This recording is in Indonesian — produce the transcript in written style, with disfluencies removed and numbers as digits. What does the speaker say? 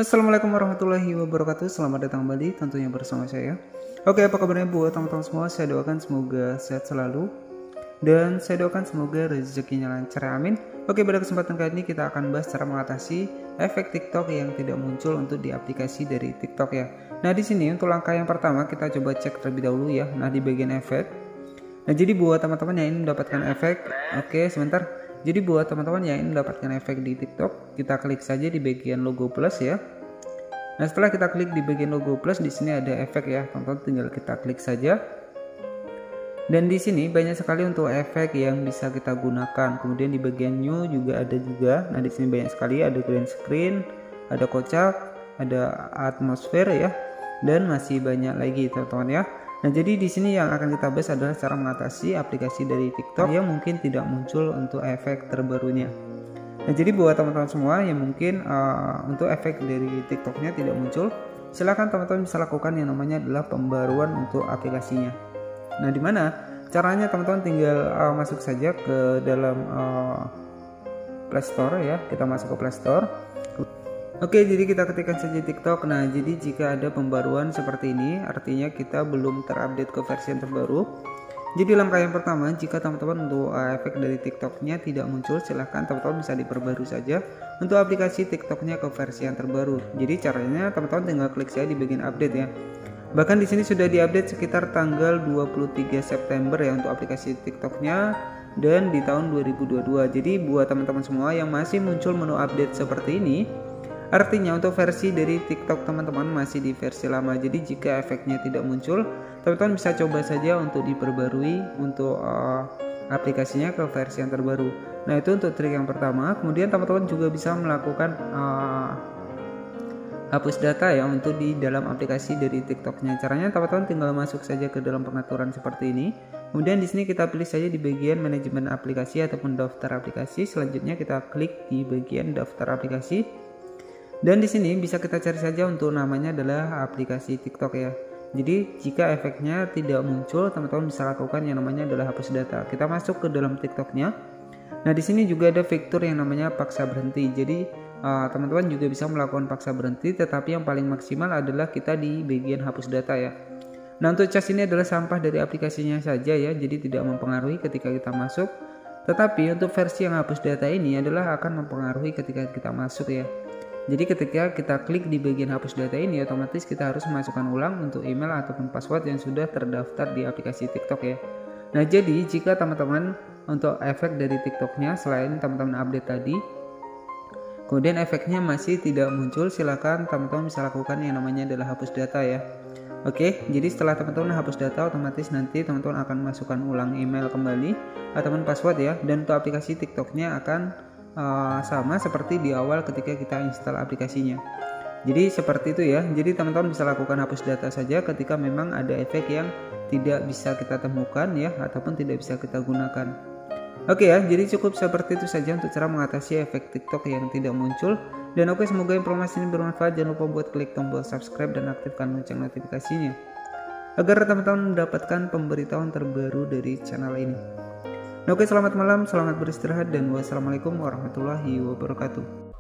Assalamualaikum warahmatullahi wabarakatuh. Selamat datang kembali tentunya bersama saya. Oke, apa kabarnya buat teman-teman semua? Saya doakan semoga sehat selalu dan saya doakan semoga rezekinya lancar, amin. Oke, pada kesempatan kali ini kita akan bahas cara mengatasi efek TikTok yang tidak muncul untuk di aplikasi dari TikTok ya. Nah, di sini untuk langkah yang pertama kita coba cek terlebih dahulu ya. Nah, di bagian efek. Nah, jadi buat teman-teman yang ingin mendapatkan efek, oke, sebentar. Jadi buat teman-teman yang ingin mendapatkan efek di TikTok, kita klik saja di bagian logo plus ya. Nah, setelah kita klik di bagian logo plus, di sini ada efek ya, teman-teman tinggal kita klik saja. Dan di sini banyak sekali untuk efek yang bisa kita gunakan. Kemudian di bagian new juga ada juga. Nah, di sini banyak sekali, ada green screen, ada kocak, ada atmosfer ya, dan masih banyak lagi teman-teman ya. Nah, jadi di sini yang akan kita bahas adalah cara mengatasi aplikasi dari TikTok yang mungkin tidak muncul untuk efek terbarunya. Nah, jadi buat teman-teman semua yang mungkin untuk efek dari TikToknya tidak muncul, silahkan teman-teman bisa lakukan yang namanya adalah pembaruan untuk aplikasinya. Nah, di mana caranya? Teman-teman tinggal masuk saja ke dalam Play Store ya. Kita masuk ke Play Store. Oke, jadi kita ketikkan saja TikTok. Nah, jadi jika ada pembaruan seperti ini, artinya kita belum terupdate ke versi yang terbaru. Jadi langkah yang pertama, jika teman-teman untuk efek dari TikToknya tidak muncul, silahkan teman-teman bisa diperbarui saja untuk aplikasi TikToknya ke versi yang terbaru. Jadi caranya teman-teman tinggal klik saja di bagian update ya. Bahkan di sini sudah diupdate sekitar tanggal 23 September ya untuk aplikasi TikToknya dan di tahun 2022. Jadi buat teman-teman semua yang masih muncul menu update seperti ini, artinya untuk versi dari TikTok teman-teman masih di versi lama. Jadi jika efeknya tidak muncul, teman-teman bisa coba saja untuk diperbarui untuk aplikasinya ke versi yang terbaru. Nah, itu untuk trik yang pertama. Kemudian teman-teman juga bisa melakukan hapus data ya untuk di dalam aplikasi dari TikToknya. Caranya teman-teman tinggal masuk saja ke dalam pengaturan seperti ini. Kemudian di sini kita pilih saja di bagian manajemen aplikasi ataupun daftar aplikasi. Selanjutnya kita klik di bagian daftar aplikasi. Dan di sini bisa kita cari saja untuk namanya adalah aplikasi TikTok ya. Jadi jika efeknya tidak muncul, teman-teman bisa lakukan yang namanya adalah hapus data. Kita masuk ke dalam TikToknya. Nah, di sini juga ada fitur yang namanya paksa berhenti. Jadi teman-teman juga bisa melakukan paksa berhenti, tetapi yang paling maksimal adalah kita di bagian hapus data ya. Nah, untuk cas ini adalah sampah dari aplikasinya saja ya, jadi tidak mempengaruhi ketika kita masuk. Tetapi untuk versi yang hapus data ini adalah akan mempengaruhi ketika kita masuk ya. Jadi ketika kita klik di bagian hapus data ini, otomatis kita harus memasukkan ulang untuk email ataupun password yang sudah terdaftar di aplikasi TikTok ya. Nah, jadi jika teman-teman untuk efek dari TikToknya selain teman-teman update tadi, kemudian efeknya masih tidak muncul, silakan teman-teman bisa lakukan yang namanya adalah hapus data ya. Oke, jadi setelah teman-teman hapus data, otomatis nanti teman-teman akan masukkan ulang email kembali ataupun password ya, dan untuk aplikasi TikToknya akan sama seperti di awal ketika kita install aplikasinya. Jadi seperti itu ya. Jadi teman-teman bisa lakukan hapus data saja ketika memang ada efek yang tidak bisa kita temukan ya, ataupun tidak bisa kita gunakan. Oke ya, jadi cukup seperti itu saja untuk cara mengatasi efek TikTok yang tidak muncul. Dan oke, semoga informasi ini bermanfaat. Jangan lupa buat klik tombol subscribe dan aktifkan lonceng notifikasinya agar teman-teman mendapatkan pemberitahuan terbaru dari channel ini. Oke, selamat malam, selamat beristirahat, dan wassalamualaikum warahmatullahi wabarakatuh.